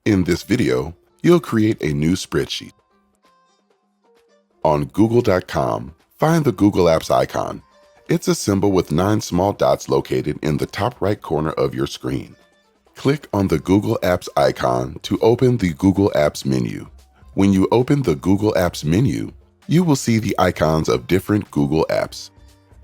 In this video, you'll create a new spreadsheet. On Google.com, find the Google Apps icon. It's a symbol with 9 small dots located in the top right corner of your screen. Click on the Google Apps icon to open the Google Apps menu. When you open the Google Apps menu, you will see the icons of different Google apps.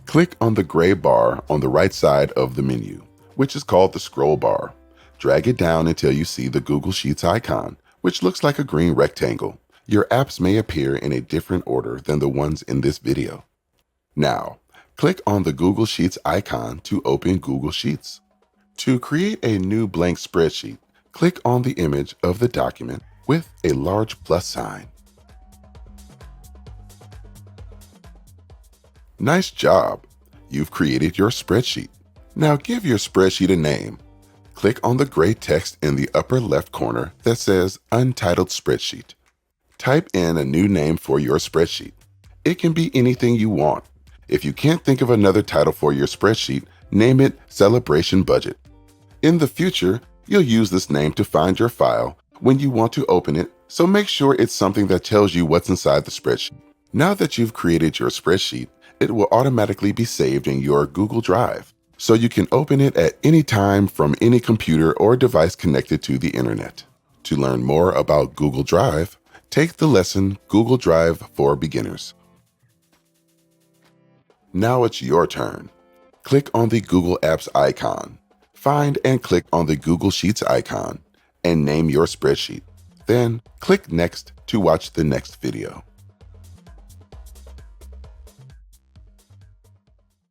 Click on the gray bar on the right side of the menu, which is called the scroll bar. Drag it down until you see the Google Sheets icon, which looks like a green rectangle. Your apps may appear in a different order than the ones in this video. Now, click on the Google Sheets icon to open Google Sheets. To create a new blank spreadsheet, click on the image of the document with a large plus sign. Nice job! You've created your spreadsheet. Now give your spreadsheet a name. Click on the gray text in the upper left corner that says Untitled Spreadsheet. Type in a new name for your spreadsheet. It can be anything you want. If you can't think of another title for your spreadsheet, name it Celebration Budget. In the future, you'll use this name to find your file when you want to open it, so make sure it's something that tells you what's inside the spreadsheet. Now that you've created your spreadsheet, it will automatically be saved in your Google Drive, so you can open it at any time from any computer or device connected to the internet. To learn more about Google Drive, take the lesson Google Drive for Beginners. Now it's your turn. Click on the Google Apps icon. Find and click on the Google Sheets icon and name your spreadsheet. Then click Next to watch the next video.